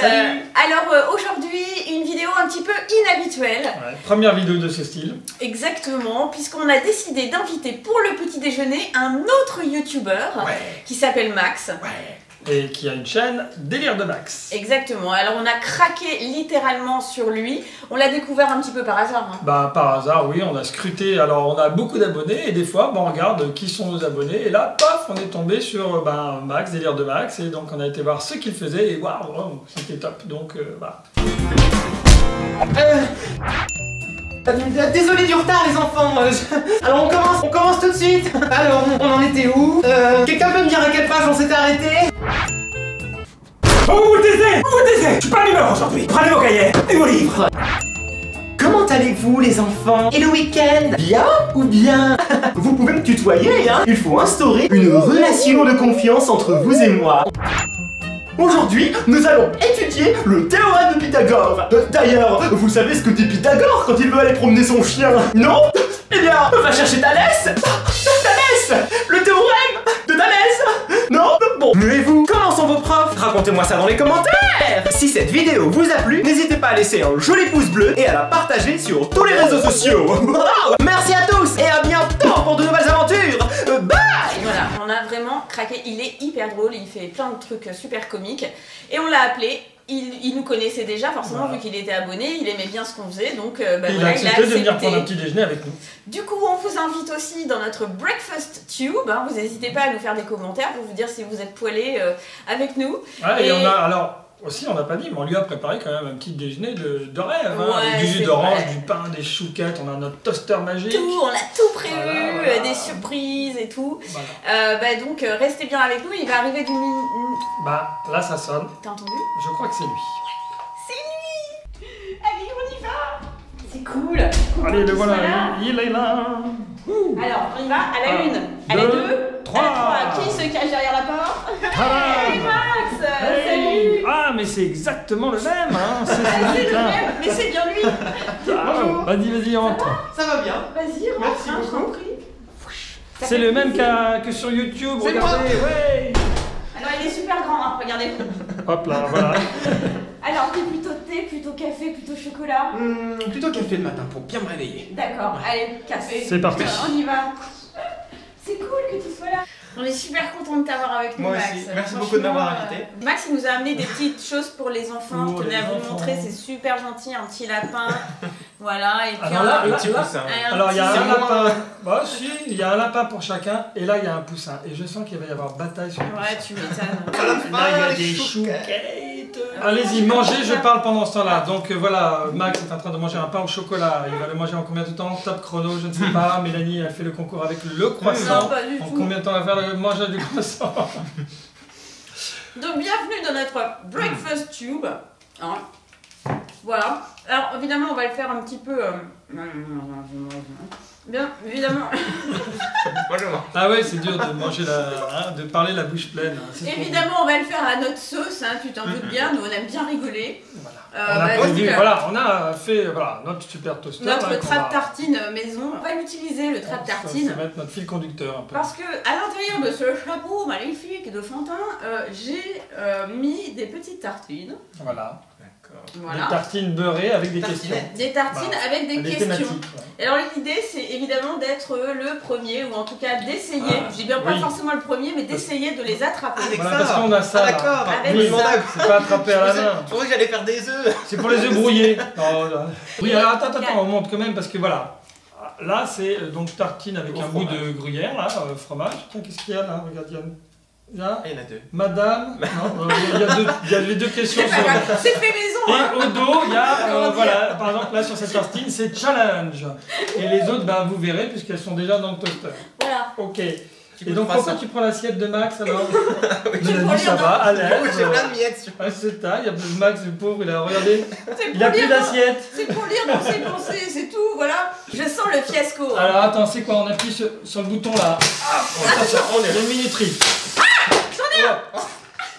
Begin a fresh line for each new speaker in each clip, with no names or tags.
Salut.
Alors aujourd'hui, une vidéo un petit peu inhabituelle.
Ouais, première vidéo de ce style.
Exactement, puisqu'on a décidé d'inviter pour le petit déjeuner un autre youtubeur qui s'appelle Max.
Et qui a une chaîne Délire de Max.
Exactement, alors on a craqué littéralement sur lui. On l'a découvert un petit peu par hasard. Hein.
Bah par hasard, oui, on a scruté. Alors on a beaucoup d'abonnés et des fois, on regarde qui sont nos abonnés. Et là, paf, on est tombé sur Max, Délire de Max. Et donc on a été voir ce qu'il faisait et waouh, c'était top. Donc voilà.
Désolé du retard les enfants. Alors on commence tout de suite. Alors on en était où? Quelqu'un peut me dire à quelle page on s'était arrêté?
Oh, vous vous taisez! Je suis pas d'humeur aujourd'hui! Prenez vos cahiers et vos livres!
Comment allez-vous les enfants? Et le week-end? Bien ou bien? Vous pouvez me tutoyer, hein? Il faut instaurer une relation de confiance entre vous et moi. Aujourd'hui, nous allons étudier le théorème de Pythagore. D'ailleurs, vous savez ce que dit Pythagore quand il veut aller promener son chien? Non? Eh bien, va chercher Thalès! Thalès! Le théorème de Thalès! Non? Bon, et vous? Comment sont vos profs? Racontez-moi ça dans les commentaires! Si cette vidéo vous a plu, n'hésitez pas à laisser un joli pouce bleu et à la partager sur tous les réseaux sociaux. Merci à tous et à bientôt pour de nouvelles aventures. Bye!
Voilà, on a vraiment craqué. Il est hyper drôle, il fait plein de trucs super comiques. Et on l'a appelé. Il nous connaissait déjà forcément vu qu'il était abonné, il aimait bien ce qu'on faisait, donc
il a accepté de venir prendre un petit déjeuner avec nous.
Du coup, on vous invite aussi dans notre Breakfast Tube, hein, vous n'hésitez pas à nous faire des commentaires pour vous dire si vous êtes poilés avec nous.
Ouais, et on a, alors, aussi on n'a pas dit, mais on lui a préparé quand même un petit déjeuner de rêve, hein, avec du jus d'orange, du pain, des chouquettes, on a notre toaster magique.
Tout, on a tout prévu,
voilà.
des surprises et tout.
Voilà.
Donc restez bien avec nous, il va arriver du mini...
Bah là ça sonne.
T'as entendu?
Je crois que c'est lui.
C'est lui! Allez, on y va! C'est cool!
Allez, le voilà, il est là!
Alors, on y va à la 1, à la 2,
3!
Qui se cache derrière la porte?
Tadam!
Hey Max!
Hey! Ah, mais c'est exactement le même, hein! C'est
C'est
celui
le même, mais c'est bien lui!
Bonjour.
Vas-y, rentre!
Ça va bien?
Vas-y, rentre,
Merci
hein, je t'en
beaucoup.
prie.
C'est le même que sur YouTube,
C'est
regardez! Ouais!
Alors, il est super grand, hein, regardez.
Hop là, voilà!
Alors, t'es plutôt thé, plutôt café, plutôt chocolat?
Plutôt café le matin pour bien me réveiller.
D'accord, allez, café.
C'est parti!
On y va. C'est cool que tu sois là. On est super content de t'avoir avec nous,
Moi
Max.
aussi. Merci beaucoup de m'avoir invité.
Max, il nous a amené des petites choses pour les enfants.
Pour
Je tenais à
les
vous
enfants.
montrer, c'est super gentil, un petit lapin. Voilà, et puis
Alors là,
Un petit
là,
poussin.
alors il y a
petit-
un lapin, bah si, il y a un lapin pour chacun, et là il y a un poussin, et je sens qu'il va y avoir bataille sur le poussin.
Ouais, tu m'étonnes.
Là il y a
les
des
chouquettes.
chouquettes. Allez-y, mangez, je parle pendant ce temps-là. Donc voilà, Max est en train de manger un pain au chocolat, il va le manger en combien de temps? Top chrono, je ne sais pas. Mélanie a fait le concours avec le croissant.
Non, pas du
En
tout.
combien de temps on va faire le manger du croissant?
Donc, bienvenue dans notre Breakfast Tube. Hein. Voilà. Alors, évidemment, on va le faire un petit peu... Bien, évidemment.
Bonjour.
Ah ouais, c'est dur de manger de parler la bouche pleine. Hein, c'est trop
Évidemment, on va le faire à notre sauce, hein, tu t'en doutes bien. Nous, on aime bien rigoler.
Voilà.
Vas-y,
On a fait notre super toaster.
notre
là, qu'on
trap
va-
tartine maison. On va l'utiliser, le trap tartine.
Ça va être notre fil conducteur un peu.
Parce que à l'intérieur de ce chapeau magnifique de Fantin, j'ai mis des petites tartines.
Voilà.
Voilà.
Des tartines beurrées avec des
Tartinettes.
questions.
Des tartines
Voilà.
avec des
Des
questions.
thématiques. Ouais.
Alors l'idée c'est évidemment d'être le premier ou en tout cas d'essayer,
Ah,
je dis bien pas
oui.
forcément le premier mais d'essayer de les attraper.
Avec
Voilà,
ça.
parce qu'on a ça, là.
D'accord.
Avec
Oui,
ça.
mon Dieu.
C'est pas attrapé à la main.
Je pensais que j'allais faire des œufs.
C'est pour les œufs brouillés. Oh, là. Oui, alors attends, on monte quand même parce que voilà. Là, c'est donc tartine avec
Au
un bout
fromage.
de gruyère, là, fromage. Tiens, qu'est-ce qu'il y a là? Regarde, là.
Il y en a deux.
Madame. Non, il y a les deux questions
C'est
sur.
pas grave, c'est fait maison
Et
hein.
au dos, il y a,
Comment dire
voilà, par exemple là sur cette tartine, c'est challenge. Et les autres, ben, vous verrez puisqu'elles sont déjà dans le toaster.
Voilà.
Ok.
Tu
Et
goûtes
donc
pas
pourquoi
ça.
tu prends l'assiette de Max alors?
Oui.
Tu
Mélanie,
prends
ça
les
va, à l'aise.
Oh, j'ai plein de miettes sur.
Ouais, c'est ça, il y a Max, le pauvre, il a regardé.
C'est
Il a
pour
plus
lire
d'assiette.
c'est pour lire dans ses pensées, c'est tout, voilà. Je sens le fiasco. hein.
Alors attends, c'est quoi? On appuie sur le bouton là. Ah, on est une minuterie. J'en ai un.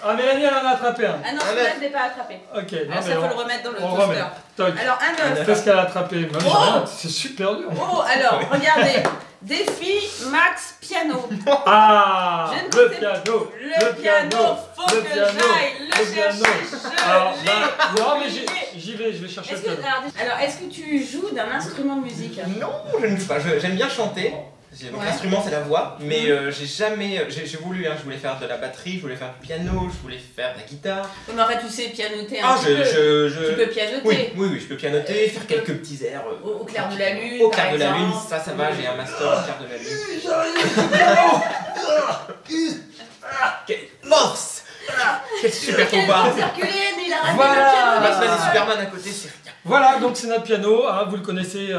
Ah, Mélanie, elle en a attrapé un.
Ah non,
Un
celui-là
œuf.
je l'ai pas attrapé.
Ok, non,
Alors ça
mais
faut le remettre dans le
on
toaster.
remet. Toc.
Alors un œuf.
Qu'est-ce qu'elle a attrapé? Même
Oh.
rien, c'est super dur.
Oh alors regardez, Défi Max piano.
Ah,
Je ne
le
sais-
piano,
Le piano, faut
le
que
piano,
j'aille le
le piano.
chercher.
Alors,
Je
bah,
l'ai
non, mais
oublié.
j'y vais, je vais chercher le piano.
Alors, est-ce que tu joues d'un instrument de musique?
Non, je ne joue pas. J'aime bien chanter. Donc
Ouais.
l'instrument c'est la voix, mais j'ai jamais. J'ai voulu, hein, je voulais faire de la batterie, je voulais faire du piano, je voulais faire de la guitare.
Oui, mais en fait, tu sais pianoter un
Ah,
petit peu. Tu peux
Oui,
pianoter.
oui, je peux pianoter,
Tu
faire
peux-
quelques petits airs.
Au clair de la lune.
Au
par
clair de la lune,
exemple.
ça va, j'ai un master au clair de la lune. Quelle force! Quel super combat!
Circuler, mais il a raté
Voilà.
le piano.
Vas-y, Superman à côté, c'est rien.
Voilà, donc c'est notre piano, hein, vous le connaissez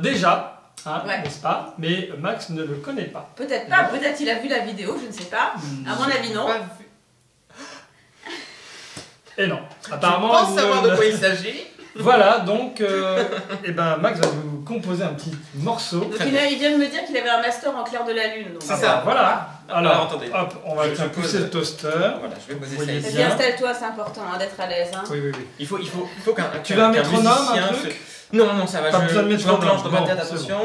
déjà, hein,
Ouais.
n'est-ce pas? Mais Max ne le connaît pas.
Peut-être pas, peut-être il a vu la vidéo, je ne sais pas. À mon avis, non.
Pas vu.
Et non,
Je
apparemment.
pense
il
savoir
ne-
de quoi il s'agit.
Voilà, donc, eh ben, Max va vous composer un petit morceau.
Donc il vient de me dire qu'il avait un master en clair de la lune. donc.
C'est ça.
Voilà. Alors,
attendez.
hop, on va
Je
faire
pose-
pousser le toaster.
Voilà, je vais poser
Vous
ça
voyez
ici.
Vas-y,
bien.
installe-toi, c'est important hein, d'être à l'aise. Hein.
Oui, oui, oui.
Il faut qu'un.
Tu veux un métronome, un
musicien
truc
se- Non, non, ça va.
Pas besoin de
Je
métronome.
m'enclenche dans ma
Non,
tête,
c'est
attention.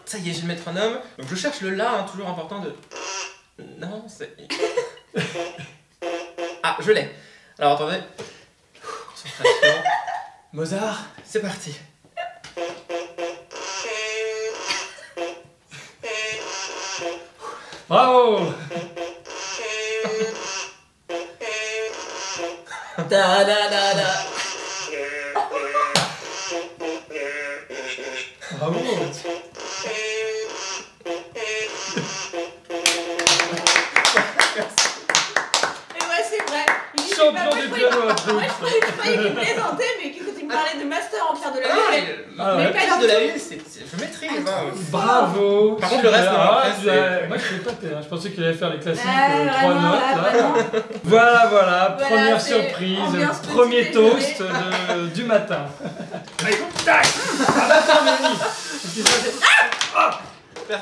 Ça y est, j'ai le métronome. Donc je cherche le La, hein, toujours important de. Non, c'est. Ah, je l'ai. Alors attendez. Concentration. Mozart, c'est parti.
Bravo!
Da da da da.
Bravo!
Et ouais, c'est vrai. Il dit,
Champion
bah, moi,
du
je
piano à
croyais- Moi, je croyais qu'il plaisantait, mais qu'il me parlait de master en clair de la lune.
Ah
mais
ouais.
pas
Clair
du
de la
tout.
lune, je maîtrise. hein.
Bravo!
Par contre, le reste,
Super.
non,
Ah,
après, c'est-
moi je suis épaté, hein. Je pensais qu'il allait faire les classiques
Ouais,
3
vraiment,
notes.
là,
Là.
vraiment.
Voilà,
Voilà,
première
c'est
surprise,
ambiance petit
premier
déjeuner.
toast du matin. Allez, tac! Ah, attends, Mélanie. Ah!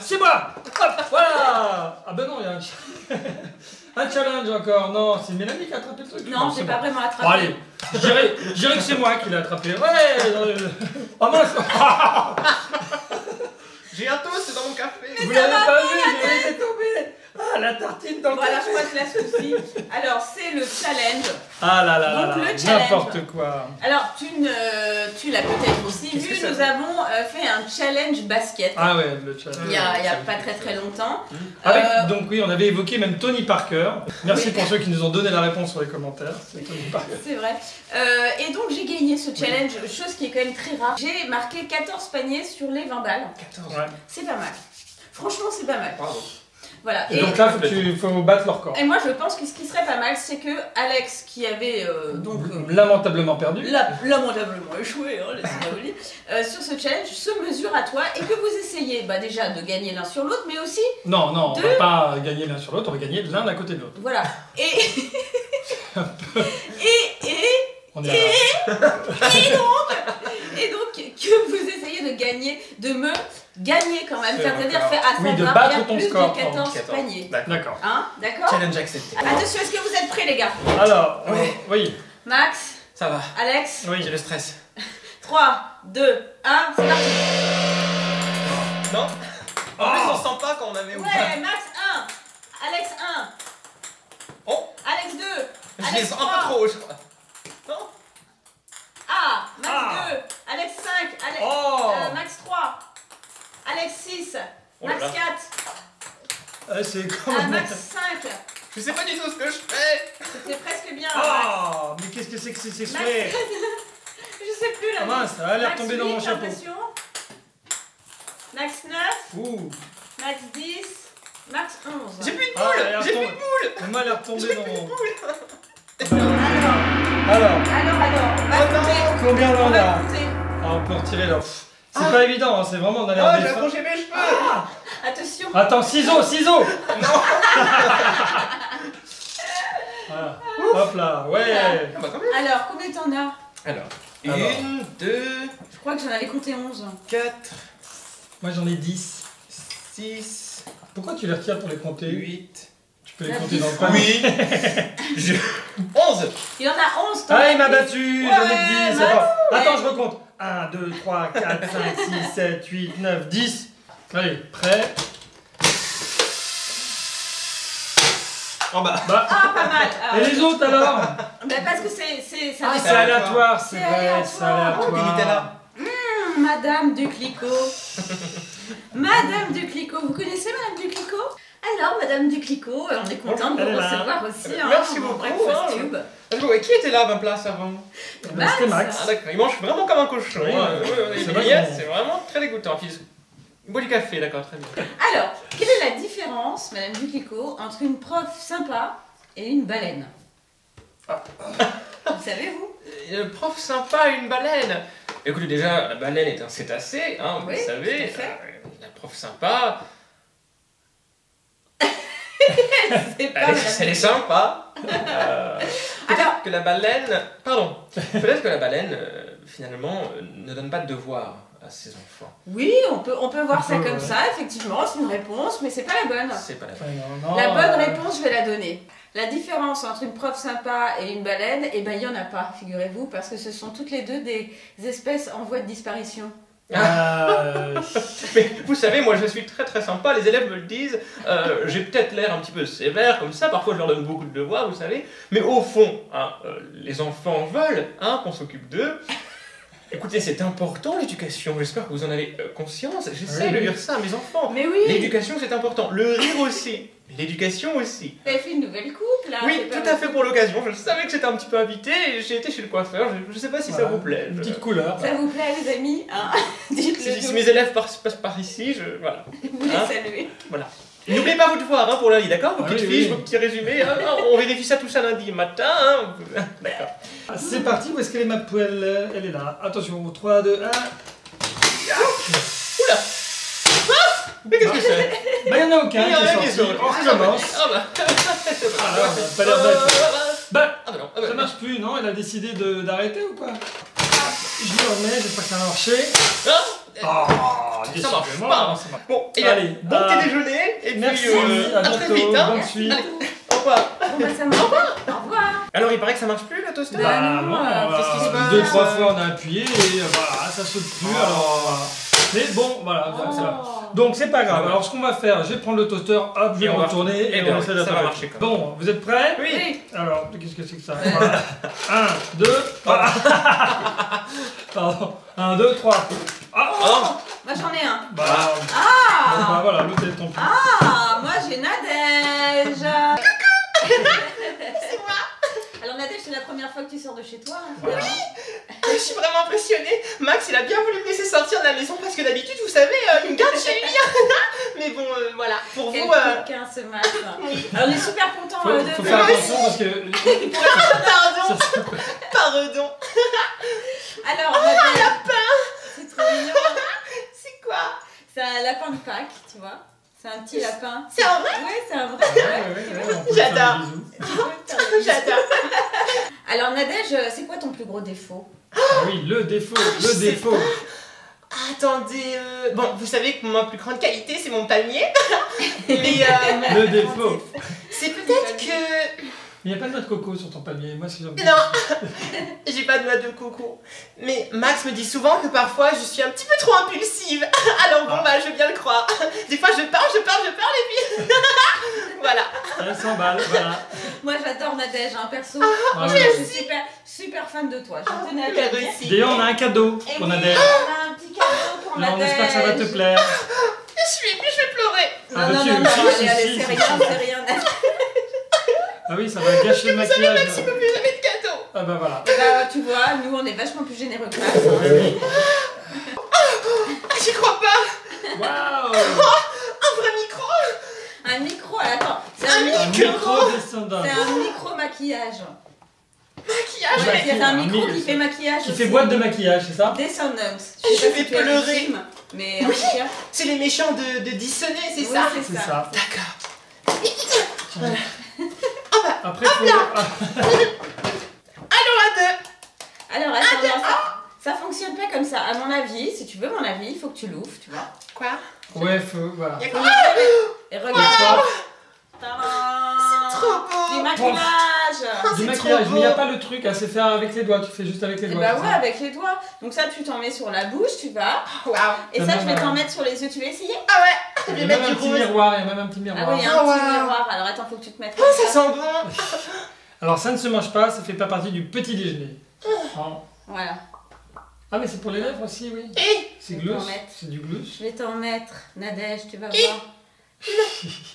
C'est moi! Hop, voilà! Ah ben non, il y a un challenge encore. Non, c'est Mélanie qui a attrapé le truc.
Non, j'ai
c'est
pas
bon.
vraiment attrapé.
Bon, allez, je dirais que c'est moi qui l'ai attrapé. Ouais! Oh mince!
J'ai un toast dans mon café.
Vous l'avez pas vu, j'ai laissé tomber! Ah, la tartine dans le
Voilà,
café.
je crois que la souci. Alors, c'est le challenge.
Ah là là là
Donc,
là,
le challenge.
n'importe quoi.
Alors, tu l'as peut-être aussi
Qu'est-ce que
vu,
ça
nous avons fait un challenge basket.
Ah ouais, le challenge.
Il y a
ça me
pas
fait
très longtemps.
Avec,
Euh,
donc oui, on avait évoqué même Tony Parker. Merci
Oui.
pour ceux qui nous ont donné la réponse sur les commentaires. C'est Tony Parker.
C'est vrai. Et donc j'ai gagné ce challenge, chose qui est quand même très rare. J'ai marqué 14 paniers sur les 20 balles.
14.
Ouais.
C'est pas mal. Franchement, c'est pas mal.
Bravo.
Voilà.
Et donc là, faut battre leur corps.
Et moi, je pense que ce qui serait pas mal, c'est que Alex, qui avait
Lamentablement perdu.
lamentablement échoué, hein, laissez-moi vous dire, sur ce challenge, se mesure à toi et que vous essayez déjà de gagner l'un sur l'autre, mais aussi,
Non, non, on
Deux.
va pas gagner l'un sur l'autre, on va gagner l'un à côté de l'autre.
voilà. Et
On est là.
et donc que vous essayez de gagner, de me gagner quand même,
C'est
c'est-à-dire
encore.
faire à
Oui, de
savoir
battre
faire
ton
plus
score,
de 14
14.
paniers.
D'accord.
Hein, d'accord?
Challenge accepté.
Attention, est-ce que vous êtes prêts les gars?
Alors,
Ouais.
oui,
Max,
Ça va.
Alex,
oui.
J'ai le stress.
3, 2, 1, c'est parti!
Non. En plus, on sent pas quand on avait ouvert.
Ouais, Max 1, Alex 1,
Oh,
Alex 2,
je les
Alex
sens
3,
un peu trop, je crois. Non.
Ah, Max
Ah.
2, Alex 5, Alex,
Oh
Max 3, Alex 6,
Oh là
Max
là.
4,
C'est comment
Max 5,
Je sais pas du tout ce que je fais.
c'est presque bien.
Oh, mais qu'est-ce que c'est que ces
Max,
sexuels?
je sais plus là.
Ah mince, ça a l'air
Max
tombé dans
8,
mon
j'ai
chapeau.
l'impression. Max 9,
Ouh.
Max 10, Max 11.
J'ai plus de
Ah, elle a l'air
boule. J'ai plus
tombée.
de boule.
Mais moi, elle est retombée dans mon...
Alors,
Alors,
on va compter.
combien on
On
en
va
a?
compter.
Ah, on peut retirer là. Pff, C'est pas évident, hein, c'est vraiment, on a
Oh,
l'air
j'ai
des fins.
accroché mes cheveux.
Attention.
Attends, ciseaux! Voilà. Hop là, ouais!
Ah bah quand même.
Alors, combien t'en as?
Alors,
Alors.
1, 2,
Je crois que j'en avais compté 11.
4,
Moi j'en ai 10.
6,
Pourquoi tu les retires pour les compter?
8.
Tu peux les
La
compter dans le
10.
coin.
Oui. 11.
Il en a 11, t'en
Ah,
as
il m'a
10.
battu! J'en ai 10!
Max,
Attends,
ouais.
attends, je recompte! 1, 2, 3, 4, 5, 6, 7, 8, 9, 10. Allez, prêt?
En bas.
Bah,
Ah, pas mal. Ah,
et les autres alors?
bah, parce que ça
Ah,
C'est aléatoire, c'est
C'est
vrai,
aléatoire.
c'est aléatoire.
Oh, des Nutella.
Madame Duclicquot. Madame Duclicquot, vous connaissez Madame Duclicquot? Alors, Madame Duclicquot, on est content de
Elle
vous
est là.
recevoir aussi.
Merci
en
beaucoup,
Breakfast
hein.
Tube.
Ouais, qui était là à ma place avant?
Bah, c'était Max.
Ah d'accord, il mange vraiment comme un cochon.
Oui,
Les
c'est vrai
billets,
qu'on-
c'est vraiment très dégoûtant. Puis, il boit du café, d'accord, très bien.
Alors, quelle est la différence, Madame Duclicquot, entre une prof sympa et une baleine? Vous savez, vous?
Prof sympa et une baleine. Écoutez, déjà, la baleine est un cétacé, hein, vous
Oui,
le savez.
tout à fait.
La prof sympa,
C'est pas
elle
Madame
est sympa.
Alors,
Que la baleine... Pardon. Peut-être que la baleine, finalement, ne donne pas de devoir à ses enfants.
oui, on peut voir ça
Ouais.
comme ça, effectivement, c'est une réponse, mais c'est pas la bonne.
C'est pas la
Ouais, non, non,
La bonne réponse, je vais la donner. La différence entre une prof sympa et une baleine, eh ben, il n'y en a pas, figurez-vous, parce que ce sont toutes les deux des espèces en voie de disparition.
Mais vous savez, moi je suis très très sympa, les élèves me le disent, j'ai peut-être l'air un petit peu sévère comme ça, parfois je leur donne beaucoup de devoirs, vous savez, mais au fond, hein, les enfants veulent hein, qu'on s'occupe d'eux. Écoutez, c'est important l'éducation, j'espère que vous en avez conscience, j'essaie de dire ça à mes enfants.
Mais oui,
L'éducation c'est important, le rire aussi, l'éducation aussi.
vous avez fait une nouvelle coupe, là.
Oui,
c'est pas
tout à fait pour l'occasion, je savais que j'étais un petit peu invité et j'ai été chez le coiffeur, je sais pas si ça
Voilà,
vous plaît.
Une
je-
petite couleur.
Ça vous plaît, les amis, hein? Dites-le
Si
nous,
mes élèves passent par ici, voilà.
vous les
Hein
saluez.
N'oubliez pas vos devoirs hein, pour lundi, d'accord? Vos
Ah
petites
oui,
fiches,
oui.
vos petits résumés. Hein, on vérifie ça tout ça lundi matin. Hein. D'accord.
Ah, c'est parti, où est-ce qu'elle est ma poêle? Elle est là. Attention, 3, 2, 1.
Oula! Ah, mais qu'est-ce que c'est?
Bah, il n'y en a aucun
Il y en a
qui
un qui
est
est
sorti.
sorti.
On recommence.
Ah bah.
Ah, non, ça a pas l'air bête. Bah,
Ah bah non.
ça marche plus, non? Elle a décidé d'arrêter ou quoi? Je le remets, j'espère que ça va marcher.
Ah,
Oh,
ça marche
décidément,
pas.
ça marche.
Bon, et
Allez,
bon
bah,
petit déjeuner. Et
Merci,
puis
à
à très
bientôt,
vite. Hein.
bonne suite.
Allez, au revoir.
Bon, bah, ça marche. Au revoir.
Alors il paraît que ça marche plus la toaster?
Bah,
Bah
non,
non,
qu'est-ce qui se passe?
2-3 fois on a appuyé et voilà, ça saute plus, alors voilà. Mais bon, voilà,
Oh.
c'est là. Donc c'est pas grave, alors ce qu'on va faire, je vais prendre le toaster, hop, je vais
Et on va-
retourner
Eh
et
bien,
on essaie
ça
d'attraper.
va marcher quand même.
Bon, vous êtes prêts?
Oui.
Oui.
Alors, qu'est-ce que c'est que ça? Voilà. 1, 2, pardon, 1, 2, 3. Ah,
Oh.
Moi, j'en ai un.
bah,
Ah!
bon, bah voilà, l'autre est tombé.
Ah, moi j'ai Nadège. C'est moi. Alors Nadège, c'est la première fois que tu sors de chez toi. Hein,
Voilà.
Je suis vraiment impressionnée. Max, il a bien voulu me laisser sortir de la maison parce que d'habitude, vous savez, il me garde chez lui. Mais bon, voilà. Pour
Quel
vous,
coquin ce matin. Alors on est super contents de
Faut faire attention parce que.
pardon, pardon.
Alors Nadège, c'est trop mignon.
C'est quoi?
C'est un lapin de Pâques, tu vois. C'est un petit lapin.
C'est un vrai?
Ouais, c'est un vrai.
Ouais, on peut faire
J'adore.
des bisous.
J'adore.
Alors Nadège, c'est quoi ton plus gros défaut?
Ah oui, le défaut,
je
le
sais
défaut.
Attendez, bon, vous savez que ma plus grande qualité, c'est mon palmier. Mais
Le défaut.
c'est peut-être que...
Il n'y a pas de noix de coco sur ton palmier, moi si j'en
Non, j'ai pas de noix de coco. Mais Max me dit souvent que parfois je suis un petit peu trop impulsive. Alors bon, bah je veux bien le croire. Des fois je parle et puis... voilà.
Elle s'emballe, voilà.
Moi j'adore Nadège, hein, perso.
Ah,
Je
oui.
suis super fan de toi. Je tenais à te
Elle
le dire.
aussi.
D'ailleurs, on a un cadeau
Et
pour
oui,
Nadège.
on a un petit cadeau pour
Là, on
Nadège.
espère que ça va te plaire.
Je vais pleurer.
Non,
Ah, bah,
non,
tu-
non, non,
si,
allez,
si,
c'est
si,
rien,
si.
c'est rien.
Ah oui, ça va gâcher le maquillage.
Max, il me fait jamais de cadeau.
Ah bah voilà.
Bah, tu vois, nous on est vachement plus généreux que Max.
Oui, oui.
J'y crois pas.
Waouh!
Un vrai micro.
Un micro, attends, c'est
Un
un
Un
micro.
micro descendant.
C'est un micro maquillage.
Maquillage.
Ouais.
C'est un micro
Un
qui fait maquillage.
Qui
aussi.
fait boîte de maquillage, c'est ça?
Descendant.
Je
sais pas
vais
si tu as vu le
pleurer.
film, mais en
Oui.
tout cas,
C'est les méchants de dissonner, c'est
oui,
ça?
C'est ça.
D'accord.
Tiens.
bah,
Après, faut. Ah,
Alors à deux.
alors attends, non, ça fonctionne pas comme ça. À mon avis, si tu veux mon avis, il faut que tu l'ouvres, tu vois.
Quoi?
ouais, faut. Voilà.
Y a
Faut
quoi?
l'ouvrir et
Et
regarde.
quoi?
Tadam.
C'est trop beau.
Du maquillage. maquillage.
Du
c'est
maquillage,
trop
mais il n'y a
beau.
pas le truc à se faire avec les doigts, tu fais juste avec les
Et
doigts.
bah
c'est
ouais,
ça
avec les doigts. Donc ça, tu t'en mets sur la bouche, tu vas.
Waouh.
Et
Ça
ça,
même,
je vais t'en mettre sur les yeux. Tu veux essayer?
Ah ouais, je
Il y
vais
a
mettre
même un
du
petit
rose.
miroir, il y a même un petit
Ah
miroir.
oui, il y a un
Ah,
petit
wow.
miroir. Alors attends, faut que tu te mettes
Oh,
comme
ça
ça.
sent bon.
Alors ça ne se mange pas, ça fait pas partie du petit déjeuner. Ah.
Voilà.
Ah mais c'est pour les lèvres aussi, oui.
Et
C'est
Je vais
glousse,
t'en mettre.
c'est du glousse.
Je vais t'en mettre, Nadège, tu vas voir.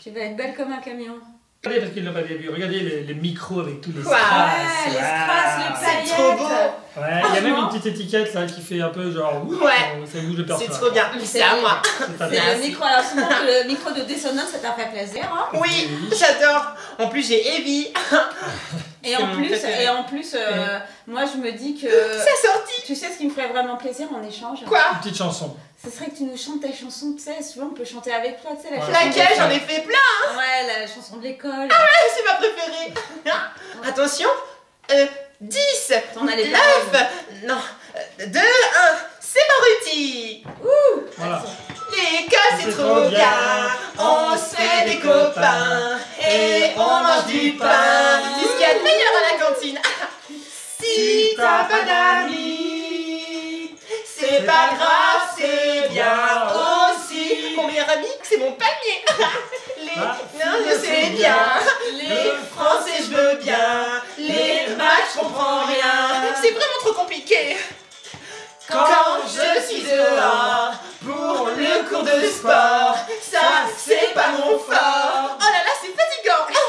Tu vas être belle comme un camion.
Regardez parce qu'ils l'ont pas bien vu, regardez les micros avec tous les
Quoi
strass.
Ouais, les strass, les
c'est
paillettes.
trop beau.
Ouais, il y a même une petite étiquette là qui fait un peu genre ouh,
Ouais.
ça bouge le
c'est
personnage.
trop bien. C'est à moi.
C'est à
C'est
fait.
le micro. Alors souvent que le micro de dissonance, ça t'a fait plaisir. Hein.
Oui, j'adore. En plus, j'ai Evie.
Et
C'est
en
mon
plus,
préféré.
moi je me dis que.
C'est sorti.
Tu sais ce qui me ferait vraiment plaisir en échange?
Quoi?
Une petite chanson.
Ce serait que tu nous chantes ta chanson, tu sais, souvent on peut chanter avec toi, tu sais, la
Ouais.
chanson.
Laquelle?
de-
J'en ai fait plein.
Ouais, la chanson de l'école.
C'est ma préférée. Attention. 10,
T'en as les
9, non, 2, 1, c'est Maruti.
Voilà.
L'école c'est trop bien, on se fait des copains et on mange du pain. C'est ce qu'il y a de meilleur à la cantine. Si t'as pas d'amis, c'est pas grave, c'est bien aussi. Mon meilleur ami, c'est mon panier. Les non, c'est bien. Les français, je veux bien. Les maths, je comprends rien. C'est vraiment trop compliqué. Quand je suis dehors pour le cours de sport, ça c'est pas mon fort. Oh là là, c'est fatigant.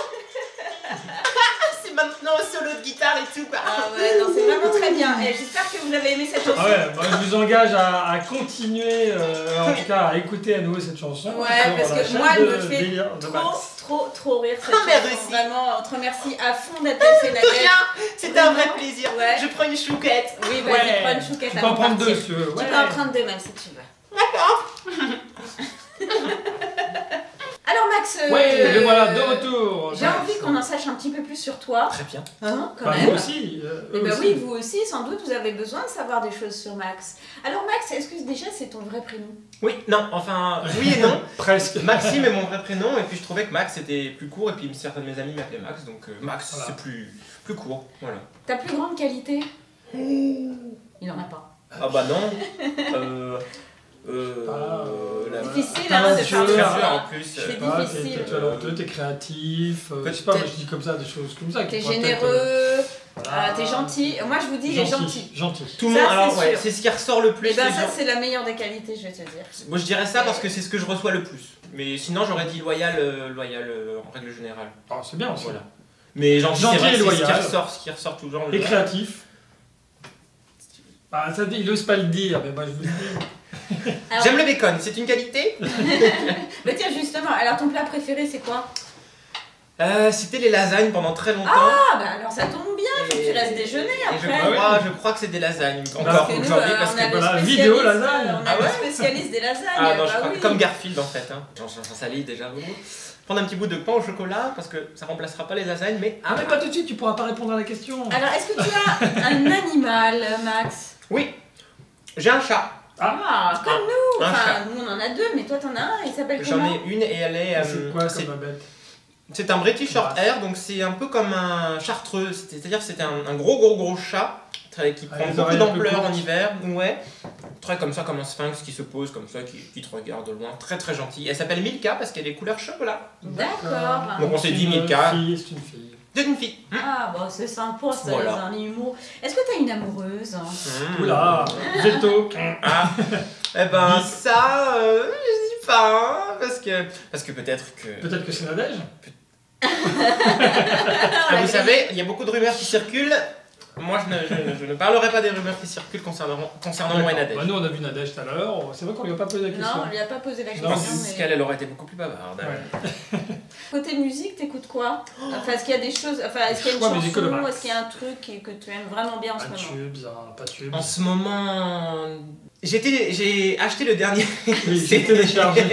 C'est maintenant un solo de guitare et tout quoi.
Ah ouais, non, c'est vraiment très bien. Et j'espère que vous avez aimé cette chanson.
Ah ouais, bah, je vous engage à continuer, en tout cas à écouter à nouveau cette chanson.
Ouais,
sur
parce
la
que
chaîne
moi, elle
de
me fait
Délire de Max.
trop rire cette
Ah, mais
chanson.
réussi.
Vraiment, on te remercie à fond d'être passé,
De
Nadège.
rien, c'était un vrai plaisir.
Ouais.
Je prends une chouquette.
Oui, vas-y,
Ouais.
prends une chouquette
Tu peux en
avant de
prendre
partir.
deux si tu veux.
Tu peux en prendre deux même si tu veux.
D'accord.
Alors Max,
Ouais, le voilà, de retour.
j'ai envie qu'on en sache un petit peu plus sur toi.
Très bien.
Hein, quand
Bah,
même.
vous aussi.
Eh
eux
ben
aussi.
oui, vous aussi, sans doute, vous avez besoin de savoir des choses sur Max. Alors Max, est-ce que déjà c'est ton vrai prénom?
Oui, non, enfin, oui et non.
Presque.
Maxime est mon vrai prénom, et puis je trouvais que Max était plus court, et puis certains de mes amis m'appelaient Max, donc Max
Voilà.
c'est plus court. Voilà.
Ta plus grande qualité? Il en a pas.
Ah bah non. La...
Difficile,
T'as
hein,
un
de
jeu,
faire
Très
ça.
en plus.
C'est
Je sais pas,
difficile.
t'es talentueux, t'es créatif, je sais pas, moi je dis comme ça des choses comme ça. qui
T'es
pourraient
généreux,
peut-être,
t'es gentil. Moi je vous dis, il est gentil.
Gentil.
Tout le
Ça,
monde, alors
c'est
ouais,
sûr.
c'est ce qui ressort le plus.
Et ben
les
ça
gens.
c'est la meilleure des qualités, je vais te dire.
Moi je dirais ça parce que c'est ce que je reçois le plus. Mais sinon j'aurais dit loyal, en règle générale.
Ah, c'est bien aussi.
Voilà. Mais gentil,
Gentil
c'est vrai
et
que c'est
loyal.
ce qui ressort toujours.
Et créatif. Bah, ça, il ose pas le dire, mais moi je vous le dis.
Alors,
J'aime le bacon, c'est une qualité.
bah tiens justement, alors ton plat préféré c'est quoi?
C'était les lasagnes pendant très longtemps.
Ah bah alors ça tombe bien, faut que tu
Et-
restes déjeuner
Et
après.
je crois que c'est des lasagnes.
Parce
Encore
que
nous,
aujourd'hui parce
on
que
a le
voilà,
spécialiste,
vidéo lasagne.
on a
Ah
le
ouais
spécialiste des lasagnes.
Ah non,
bah
je crois
oui.
comme Garfield en fait. Hein. J'en salis déjà beaucoup. Prendre un petit bout de pain au chocolat parce que ça remplacera pas les lasagnes, mais
Ah, mais pas tout de suite, tu pourras pas répondre à la question.
Alors est-ce que tu as un animal, Max?
oui, j'ai un chat.
Ah, comme nous.
Un
Enfin,
chat.
nous on en a deux, mais toi t'en as un, il s'appelle
J'en
comment?
ai une et elle est.
C'est quoi comme bête?
C'est un British Shorthair, donc c'est un peu comme un chartreux. C'est-à-dire que c'était un gros chat qui prend
les
beaucoup
oreilles un peu
d'ampleur en
courtes.
hiver. Ouais. Très comme ça, comme un sphinx qui se pose comme ça, qui te regarde de loin. Très très gentil. Elle s'appelle Milka parce qu'elle est couleur chocolat.
D'accord.
Donc on s'est dit
C'est une
Milka.
fille, c'est une fille.
C'est une fille.
Ah bah c'est sympa ça,
Voilà.
les animaux. Est-ce que t'as une amoureuse?
Oula, veto.
Ah, eh ben
Dis.
ça, je dis pas, hein, parce que peut-être que.
Peut-être que c'est Nadège.
Ah, vous savez, il y a beaucoup de rumeurs qui circulent. Moi, je ne parlerai pas des rumeurs qui circulent concernant moi et Nadège.
Bah, nous on a vu Nadège tout à l'heure, c'est vrai qu'on lui a pas posé la question.
Non, on lui a pas posé la
Non,
question.
Parce
mais-
qu'elle aurait été beaucoup plus bavarde.
Ouais.
Côté musique, t'écoutes quoi? Enfin, est-ce qu'il y a des choses, enfin, est-ce qu'il y a une
Choix musical de
chanson,
Max.
est-ce qu'il y a un truc que tu aimes vraiment bien en ce
Pas de
moment?
tubes, pas de tubes.
En ce moment, j'ai acheté le dernier.
Oui, j'ai téléchargé.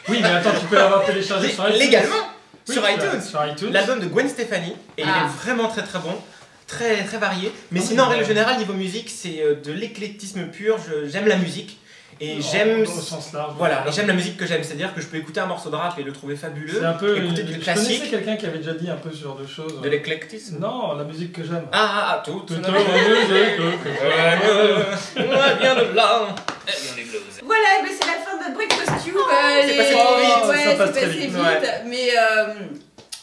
Oui, mais attends, tu peux l'avoir téléchargé sur iTunes.
Légalement,
Oui,
sur iTunes.
Sur iTunes.
L'album de Gwen Stefani, et il
Ah.
est vraiment très très bon. Très très varié. Mais
Ah,
sinon, en
c'est
règle
bon.
générale, niveau musique, c'est de l'éclectisme pur. J'aime la musique. Et j'aime...
Au sens large.
Voilà, et j'aime la musique que j'aime, c'est-à-dire que je peux écouter un morceau de rap et le trouver fabuleux,
C'est un peu.
écouter du
Je connaissais
classique,
quelqu'un qui avait déjà dit un peu ce genre de choses.
de l'éclectisme.
Non, la musique que j'aime.
Toute
Tout
la
le
Ouais, bien de là. Eh bien les blues.
Voilà, mais c'est la fin de notre breakfast tube.
c'est passé trop vite,
Ouais,
ça
c'est
passe
passé
très vite.
vite. Mais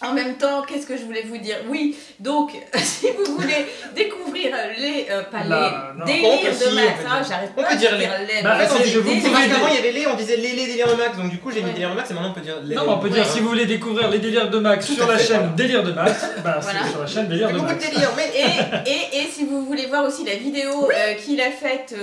en même temps, qu'est-ce que je voulais vous dire? Oui, donc si vous voulez découvrir les pas
Non.
les
On
délires
peut
de
si,
Max,
on peut
hein,
dire.
j'arrête
On
pas
peut
de
dire
dire
les.
les.
Bah,
mais
attendez,
c'est
je vous
des
C'est parce
pouvez-
qu'avant il y avait les, on disait les délires de Max, donc du coup j'ai mis
Ouais.
délire de Max et maintenant on peut dire les.
Non, mais on peut dire
Ouais.
si vous voulez découvrir les délires de Max
Tout
sur
à
la
fait,
chaîne
voilà.
Délire de Max, bah
Voilà.
c'est sur la chaîne Délire de
Beaucoup de
Max.
délire, mais
Et si vous voulez voir aussi la vidéo qu'il a faite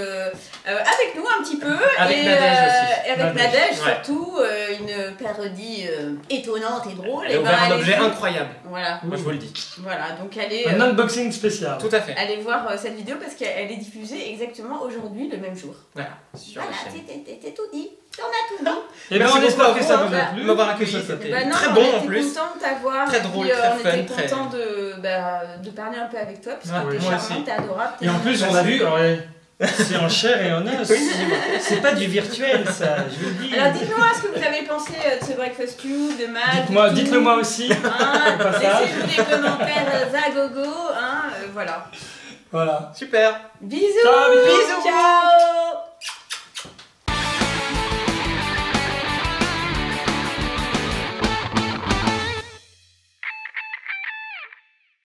avec nous un petit peu,
Avec
et,
Nadège aussi.
et avec
Nadège,
Nadège
ouais.
surtout, une parodie étonnante et drôle.
elle a
et
ouvert un
allez-
objet incroyable.
Voilà,
Moi je vous le dis.
voilà, donc allez,
Un unboxing spécial.
Tout à fait.
allez voir cette vidéo parce qu'elle est diffusée exactement aujourd'hui, le même jour.
Voilà. Sur
Voilà,
la chaîne.
c'est tout dit. On a tout dit.
Et bien
Merci
on espère
beaucoup
que
à
ça
vous,
vous a
hein,
plu.
de m'avoir
que
accueilli,
ça t'a
c'était-
plu.
Bah non,
Très
on
bon, en
était
plus.
content de t'avoir.
Très
et
drôle,
puis,
très
on
fun,
était
très-
content de parler un peu avec toi parce
Ouais,
que t'es
moi
charmante,
aussi.
t'es adorable.
Et en plus on a vu, ouais, c'est en chair et en os. C'est pas du virtuel ça, je vous le dis.
Alors dites-moi ce que vous avez pensé de ce breakfast tube, de Max.
Dites-moi,
de tout.
dites-le moi aussi.
Hein,
au passage.
laissez-nous des commentaires à gogo, hein, voilà.
Voilà.
Super.
Bisous.
Ciao, bisous.
Ciao.